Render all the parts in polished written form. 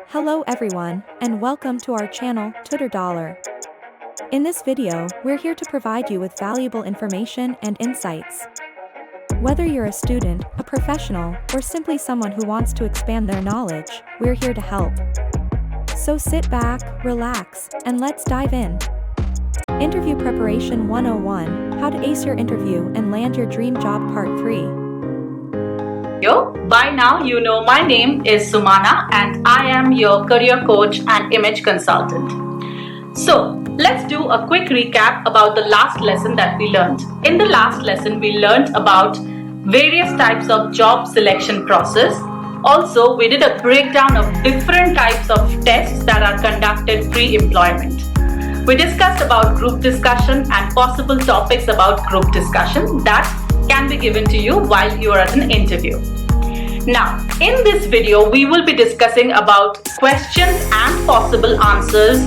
Hello everyone, and welcome to our channel, Tutor Dollar. In this video, we're here to provide you with valuable information and insights. Whether you're a student, a professional, or simply someone who wants to expand their knowledge, we're here to help. So sit back, relax, and let's dive in. Interview Preparation 101, How to Ace Your Interview and Land Your Dream Job Part 3. By now you know my name is Sumana and I am your career coach and image consultant. So let's do a quick recap about the last lesson that we learned. In the last lesson we learned about various types of job selection process. Also we did a breakdown of different types of tests that are conducted pre-employment. We discussed about group discussion and possible topics about group discussion that can be given to you while you are at an interview. Now, in this video, we will be discussing about questions and possible answers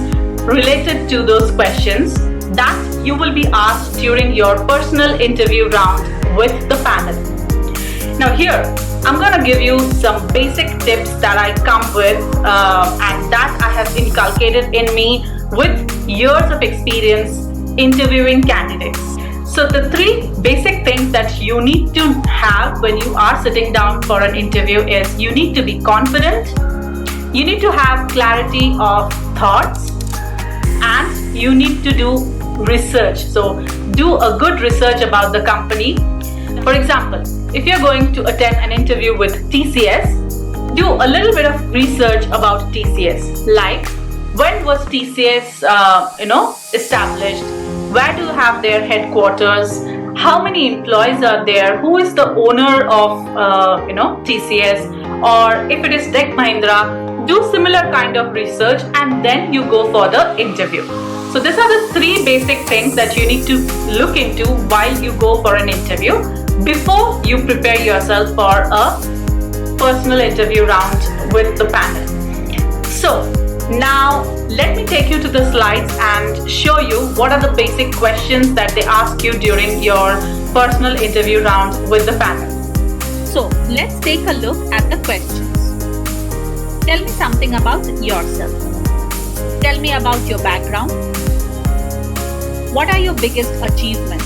related to those questions that you will be asked during your personal interview round with the panel. Now here, I'm going to give you some basic tips that I come with and that I have inculcated in me with years of experience interviewing candidates. So the three basic things that you need to have when you are sitting down for an interview is you need to be confident, you need to have clarity of thoughts, and you need to do research. So do a good research about the company. For example, if you're going to attend an interview with TCS, do a little bit of research about TCS. Like, when was TCS established? Where do you have their headquarters? How many employees are there? Who is the owner of TCS? Or if it is Tech Mahindra, do similar kind of research and then you go for the interview. So these are the three basic things that you need to look into while you go for an interview before you prepare yourself for a personal interview round with the panel. So now let me take you to the slides and show you what are the basic questions that they ask you during your personal interview round with the panel. So let's take a look at the questions. Tell me something about yourself. Tell me about your background. What are your biggest achievements?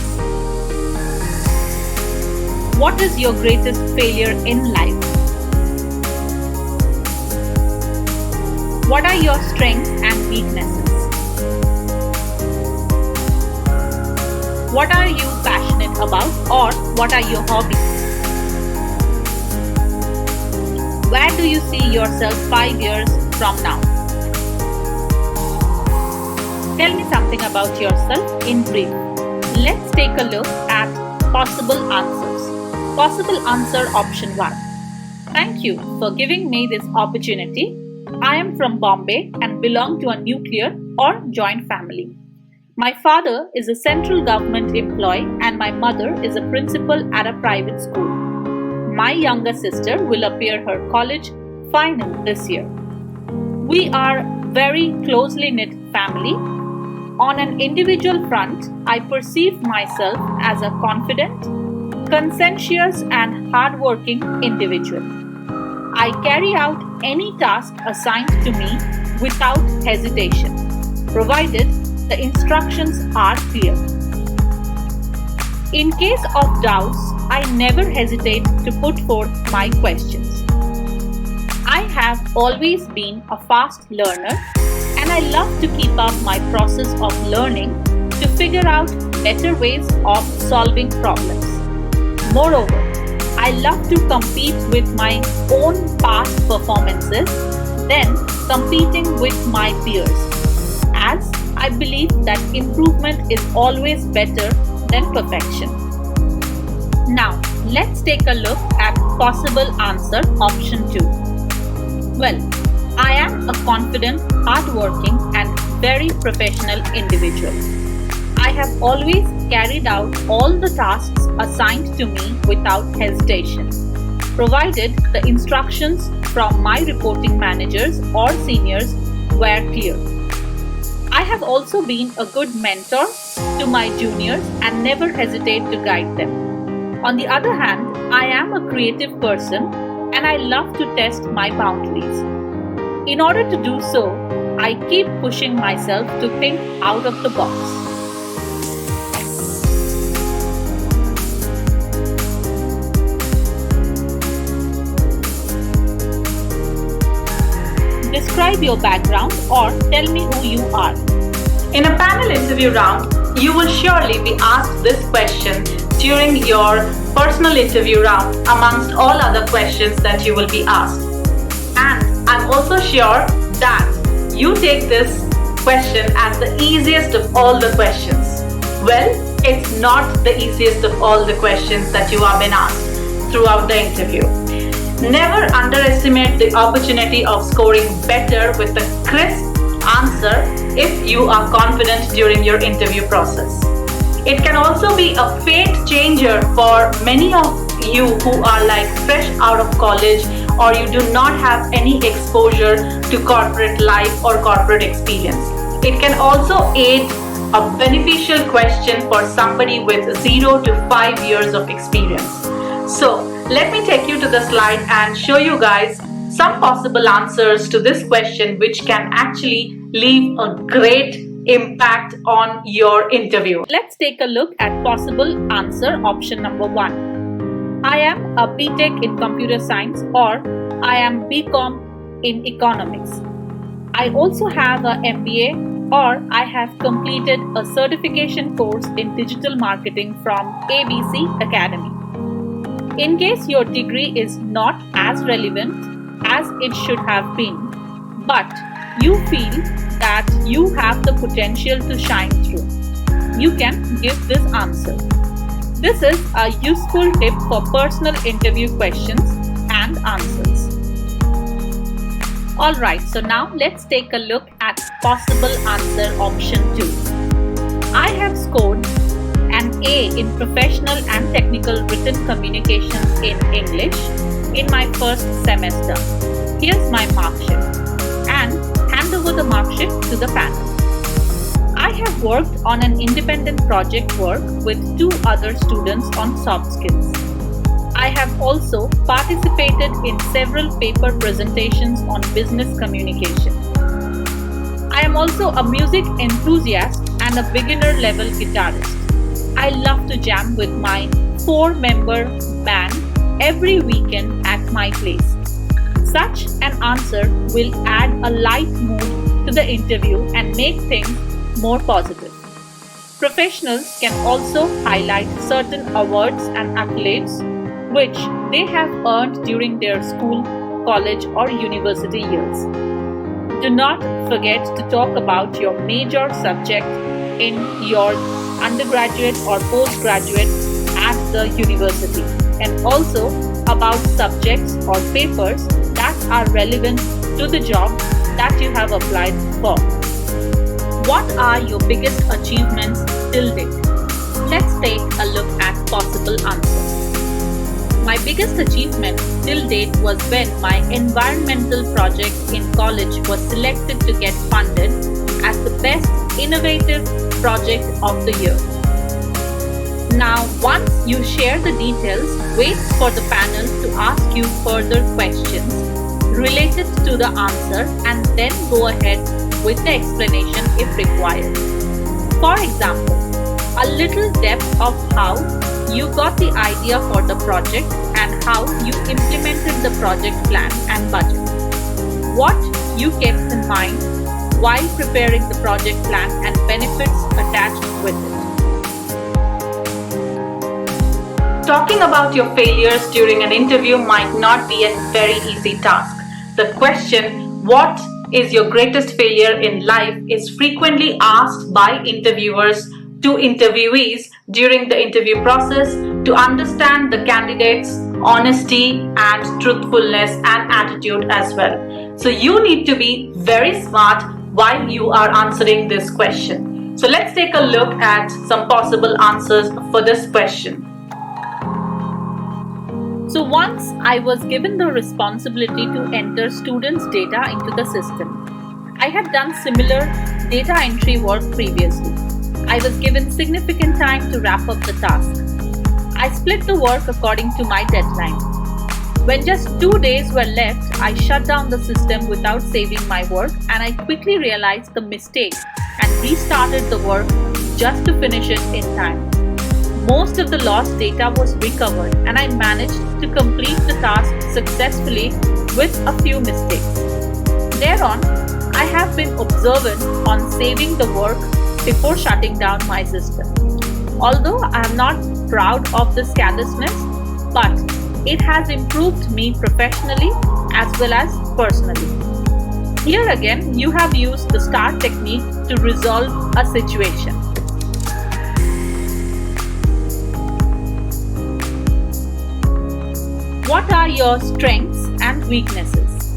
What is your greatest failure in life? What are your strengths and weaknesses? What are you passionate about, or what are your hobbies? Where do you see yourself 5 years from now? Tell me something about yourself in brief. Let's take a look at possible answers. Possible answer option 1. Thank you for giving me this opportunity. I am from Bombay and belong to a nuclear or joint family. My father is a central government employee and my mother is a principal at a private school. My younger sister will appear her college final this year. We are very closely knit family. On an individual front, I perceive myself as a confident, conscientious and hardworking individual. I carry out any task assigned to me without hesitation, provided the instructions are clear. In case of doubts, I never hesitate to put forth my questions. I have always been a fast learner and I love to keep up my process of learning to figure out better ways of solving problems. Moreover, I love to compete with my own past performances, then competing with my peers, as I believe that improvement is always better than perfection. Now, let's take a look at possible answer option 2. Well, I am a confident, hardworking and very professional individual. I have always carried out all the tasks assigned to me without hesitation, provided the instructions from my reporting managers or seniors were clear. I have also been a good mentor to my juniors and never hesitate to guide them. On the other hand, I am a creative person and I love to test my boundaries. In order to do so, I keep pushing myself to think out of the box. Describe your background or tell me who you are. In a panel interview round, you will surely be asked this question during your personal interview round amongst all other questions that you will be asked. And I'm also sure that you take this question as the easiest of all the questions. Well, it's not the easiest of all the questions that you have been asked throughout the interview. Never underestimate the opportunity of scoring better with a crisp answer if you are confident during your interview process. It can also be a fate changer for many of you who are like fresh out of college or you do not have any exposure to corporate life or corporate experience. It can also aid a beneficial question for somebody with 0 to 5 years of experience. So, let me take you to the slide and show you guys some possible answers to this question which can actually leave a great impact on your interview. Let's take a look at possible answer option number 1. I am a BTech in computer science or I am BCom in economics. I also have a MBA or I have completed a certification course in digital marketing from ABC Academy. In case your degree is not as relevant as it should have been, but you feel that you have the potential to shine through, you can give this answer. This is a useful tip for personal interview questions and answers. Alright, so now let's take a look at possible answer option 2. I have scored an A in professional and technical written communications in English in my first semester. Here's my mark sheet and hand over the mark sheet to the panel. I have worked on an independent project work with 2 other students on soft skills. I have also participated in several paper presentations on business communication. I am also a music enthusiast and a beginner level guitarist. I love to jam with my 4-member band every weekend at my place. Such an answer will add a light mood to the interview and make things more positive. Professionals can also highlight certain awards and accolades which they have earned during their school, college, or university years. Do not forget to talk about your major subject in your undergraduate or postgraduate at the university, and also about subjects or papers that are relevant to the job that you have applied for. What are your biggest achievements till date? Let's take a look at possible answers. My biggest achievement till date was when my environmental project in college was selected to get funded as the best innovative project of the year. Now, once you share the details, wait for the panel to ask you further questions related to the answer and then go ahead with the explanation if required. For example, a little depth of how you got the idea for the project and how you implemented the project plan and budget. What you kept in mind while preparing the project plan and benefits attached with it. Talking about your failures during an interview might not be a very easy task. The question, what is your greatest failure in life, is frequently asked by interviewers to interviewees during the interview process to understand the candidate's honesty and truthfulness and attitude as well. So you need to be very smart while you are answering this question. So let's take a look at some possible answers for this question. So once I was given the responsibility to enter students' data into the system. I had done similar data entry work previously. I was given significant time to wrap up the task. I split the work according to my deadline. When just 2 days were left, I shut down the system without saving my work, and I quickly realized the mistake and restarted the work just to finish it in time. Most of the lost data was recovered, and I managed to complete the task successfully with a few mistakes. Thereon, I have been observant on saving the work before shutting down my system. Although I am not proud of this carelessness, but it has improved me professionally as well as personally. Here again, you have used the STAR technique to resolve a situation. What are your strengths and weaknesses?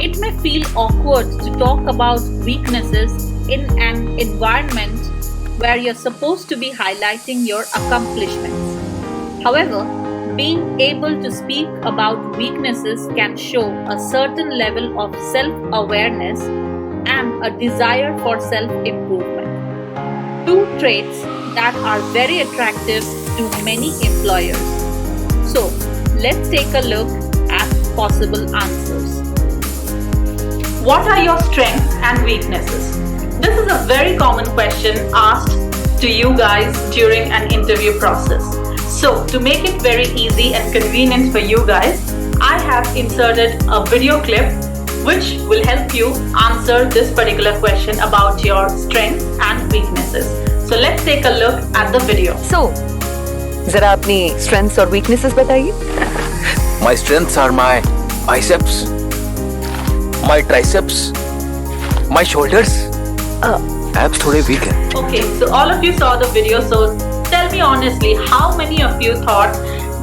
It may feel awkward to talk about weaknesses in an environment where you're supposed to be highlighting your accomplishments. However, being able to speak about weaknesses can show a certain level of self-awareness and a desire for self-improvement. Two traits that are very attractive to many employers. So, let's take a look at possible answers. What are your strengths and weaknesses? This is a very common question asked to you guys during an interview process. So, to make it very easy and convenient for you guys, I have inserted a video clip which will help you answer this particular question about your strengths and weaknesses. So, let's take a look at the video. So, जरा अपनी strengths और weaknesses बताइए. My strengths are my biceps, my triceps, my shoulders. Abs थोड़े weak हैं. Okay, so all of you saw the video, so tell me honestly, how many of you thought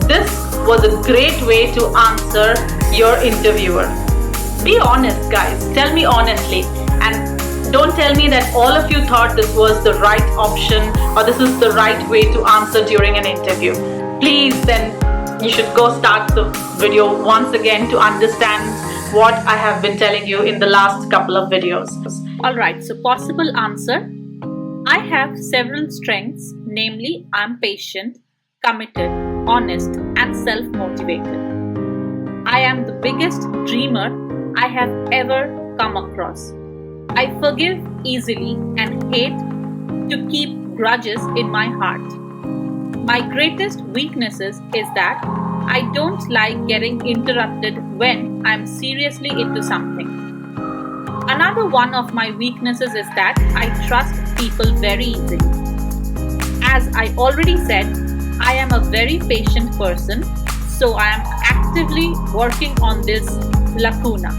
this was a great way to answer your interviewer? Be honest, guys. Tell me honestly. And don't tell me that all of you thought this was the right option or this is the right way to answer during an interview. Please, then you should go start the video once again to understand what I have been telling you in the last couple of videos. Alright, so possible answer. I have several strengths, namely I'm patient, committed, honest and self-motivated. I am the biggest dreamer I have ever come across. I forgive easily and hate to keep grudges in my heart. My greatest weaknesses is that I don't like getting interrupted when I'm seriously into something. Another one of my weaknesses is that I trust people very easily. As I already said, I am a very patient person, so I am actively working on this lacuna.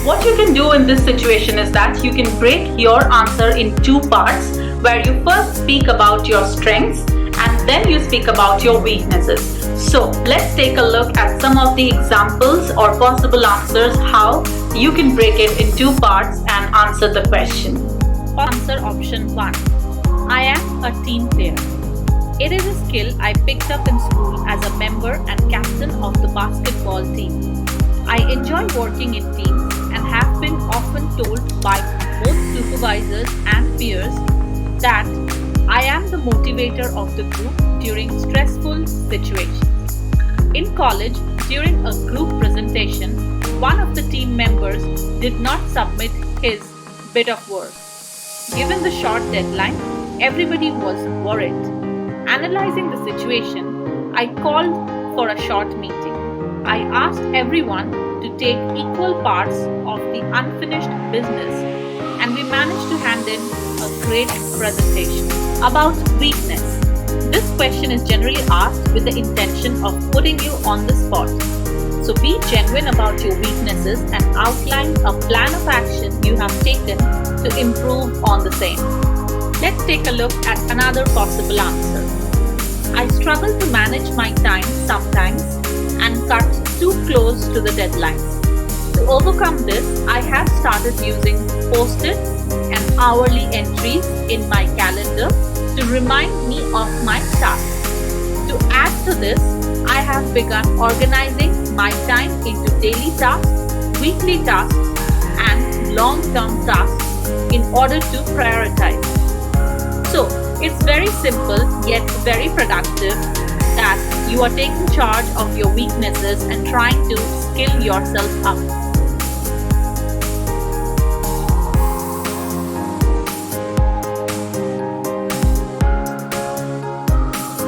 What you can do in this situation is that you can break your answer in two parts, where you first speak about your strengths and then you speak about your weaknesses. So let's take a look at some of the examples or possible answers how you can break it in two parts and answer the question. Answer option 1. I am a team player. It is a skill I picked up in school as a member and captain of the basketball team. I enjoy working in teams and have been often told by both supervisors and peers that I am the motivator of the group during stressful situations. In college, during a group presentation, one of the team members did not submit his bit of work. Given the short deadline, everybody was worried. Analyzing the situation, I called for a short meeting. I asked everyone to take equal parts of the unfinished business, and we managed to hand in a great presentation. About weakness. This question is generally asked with the intention of putting you on the spot. So be genuine about your weaknesses and outline a plan of action you have taken to improve on the same. Let's take a look at another possible answer. I struggle to manage my time sometimes and cut too close to the deadlines. To overcome this, I have started using Post-its and hourly entries in my calendar to remind me of my tasks. To add to this, I have begun organizing my time into daily tasks, weekly tasks, and long-term tasks in order to prioritize. So, It's very simple yet very productive that you are taking charge of your weaknesses and trying to skill yourself up.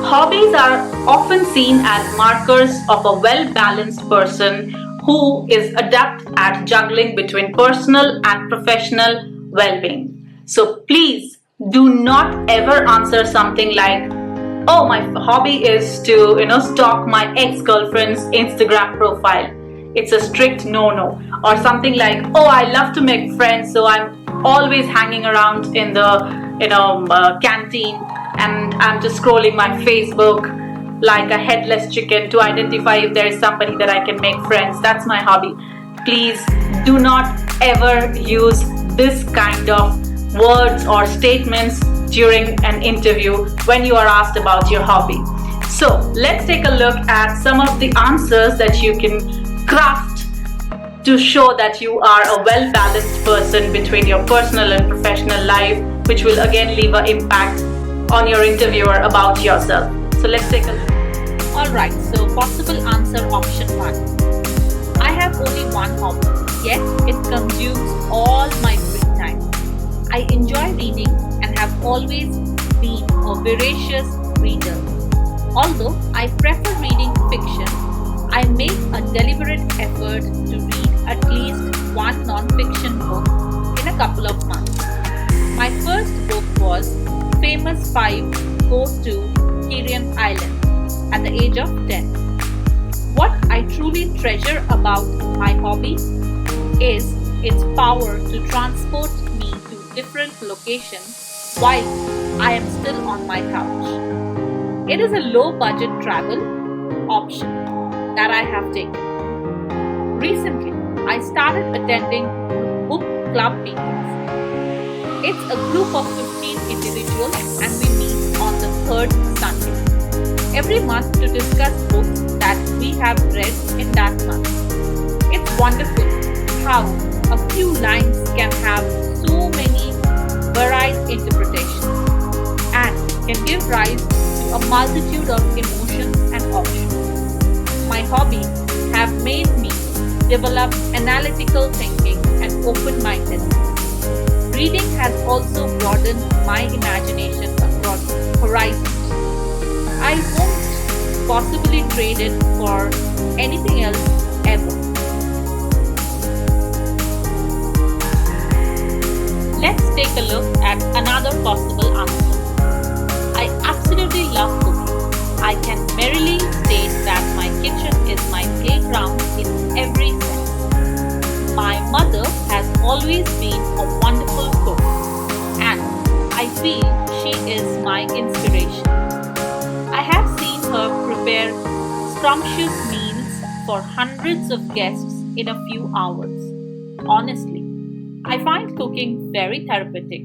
Hobbies are often seen as markers of a well-balanced person who is adept at juggling between personal and professional well-being. So please do not ever answer something like, oh, my hobby is to stalk my ex-girlfriend's Instagram profile. It's a strict no-no. Or something like, oh, I love to make friends, so I'm always hanging around in the canteen and I'm just scrolling my Facebook like a headless chicken to identify if there is somebody that I can make friends. That's my hobby. Please do not ever use this kind of words or statements during an interview when you are asked about your hobby. So let's take a look at some of the answers that you can craft to show that you are a well-balanced person between your personal and professional life, which will again leave an impact on your interviewer about yourself. So let's take a look. Alright, so possible answer option 1. I have only one hobby, yet it consumes all my free time. I enjoy reading and have always been a voracious reader. Although I prefer reading fiction, I make a deliberate effort to read at least one non-fiction book in a couple of months. My first book was Famous 5 Go to Kirian Island at the age of 10. What I truly treasure about my hobby is its power to transport me to different locations while I am still on my couch. It is a low budget travel option that I have taken. Recently, I started attending book club meetings. It's a group of 15 individuals and we meet on the third Sunday every month to discuss books that we have read in that month. It's wonderful how a few lines can have so many varied interpretations and can give rise to a multitude of emotions and options. My hobbies have made me develop analytical thinking and open-mindedness. Reading has also broadened my imagination across horizons. I won't possibly trade it for anything else ever. Let's take a look at another possible answer. I absolutely love cooking. I can merrily state that my kitchen is my playground in every sense. My mother has always been a wonderful cook, and I feel she is my inspiration. I have seen her prepare scrumptious meals for hundreds of guests in a few hours. Honestly, I find cooking very therapeutic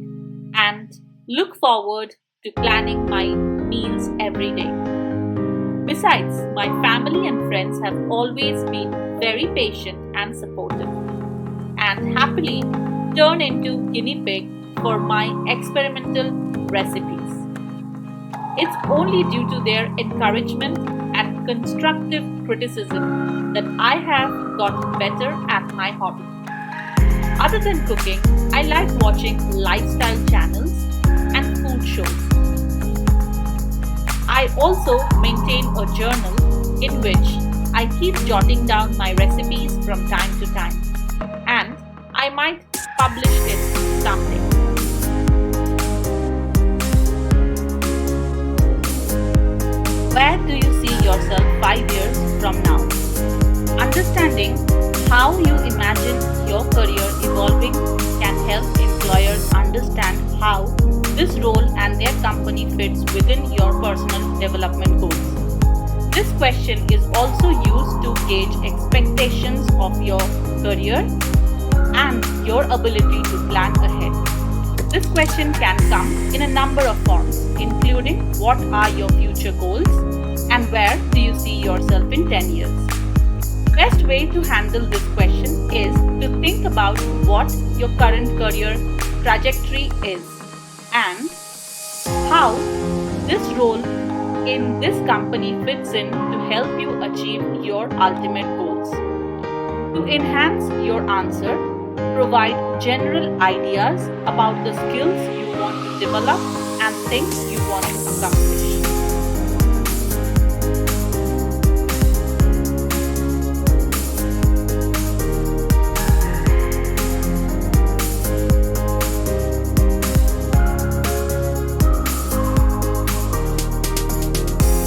and look forward to planning my meals every day. Besides, my family and friends have always been very patient and supportive, and happily turn into guinea pig for my experimental recipes. It's only due to their encouragement and constructive criticism that I have gotten better at my hobby. Other than cooking, I like watching lifestyle channels and food shows. I also maintain a journal in which I keep jotting down my recipes from time to time, and I might publish it someday. Where do you see yourself 5 years from now? Understanding how you imagine your career evolving can help employers understand how this role and their company fits within your personal development goals. This question is also used to gauge expectations of your career and your ability to plan ahead. This question can come in a number of forms, including what are your future goals and where do you see yourself in 10 years. Best way to handle this question is to think about what your current career trajectory is and how how this role in this company fits in to help you achieve your ultimate goals. To enhance your answer, provide general ideas about the skills you want to develop and things you want to accomplish.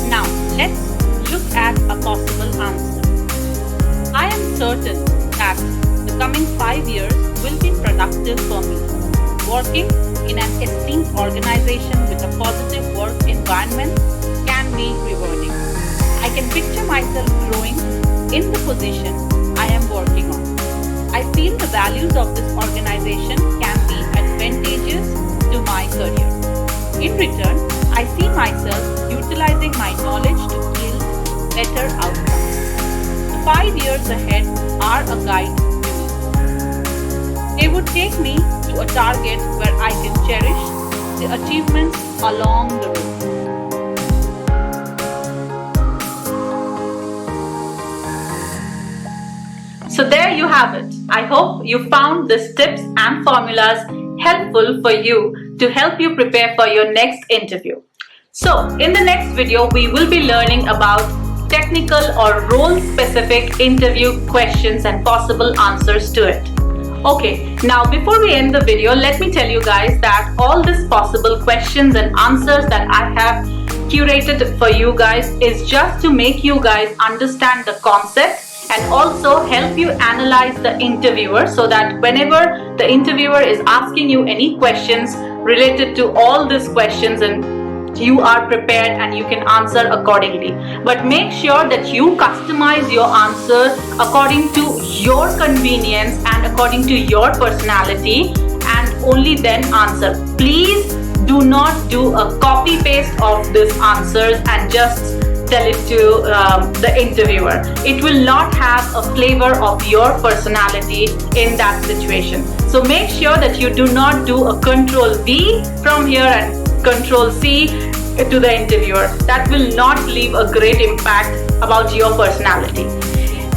Now, let's look at a possible answer. I am certain that the coming 5 years will be productive for me. Working in an esteemed organization with a positive work environment can be rewarding. I can picture myself growing in the position I am working on. I feel the values of this organization can be advantageous to my career. In return, I see myself utilizing my knowledge to yield better outcomes. The 5 years ahead are a guide to me. They would take me to a target where I can cherish the achievements along the road. So there you have it. I hope you found these tips and formulas helpful for you to help you prepare for your next interview. So in the next video, we will be learning about technical or role-specific interview questions and possible answers to it. Okay, now before we end the video, let me tell you guys that all these possible questions and answers that I have curated for you guys is just to make you guys understand the concept and also help you analyze the interviewer, so that whenever the interviewer is asking you any questions related to all these questions, and you are prepared and you can answer accordingly. But make sure that you customize your answer according to your convenience and according to your personality, and only then answer. Please do not do a copy paste of these answers and just tell it to the interviewer. It will not have a flavor of your personality in that situation. So make sure that you do not do a Control V from here and Control C to the interviewer. That will not leave a great impact about your personality.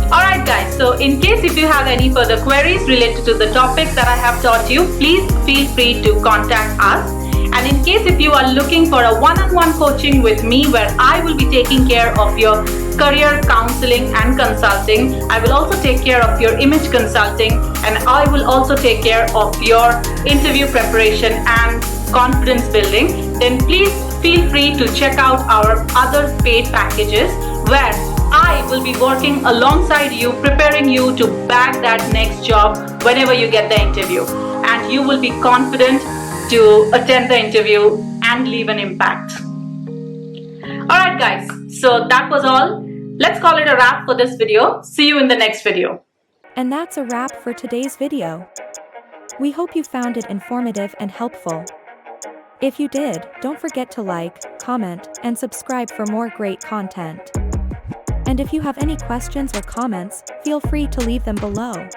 Alright guys, so in case if you have any further queries related to the topics that I have taught you, please feel free to contact us. And in case if you are looking for a one-on-one coaching with me where I will be taking care of your career counseling and consulting, I will also take care of your image consulting, and I will also take care of your interview preparation and confidence building, then please feel free to check out our other paid packages where I will be working alongside you, preparing you to bag that next job whenever you get the interview, and you will be confident to attend the interview and leave an impact. Alright guys, so that was all. Let's call it a wrap for this video. See you in the next video. And that's a wrap for today's video. We hope you found it informative and helpful. If you did, don't forget to like, comment, and subscribe for more great content. And if you have any questions or comments, feel free to leave them below.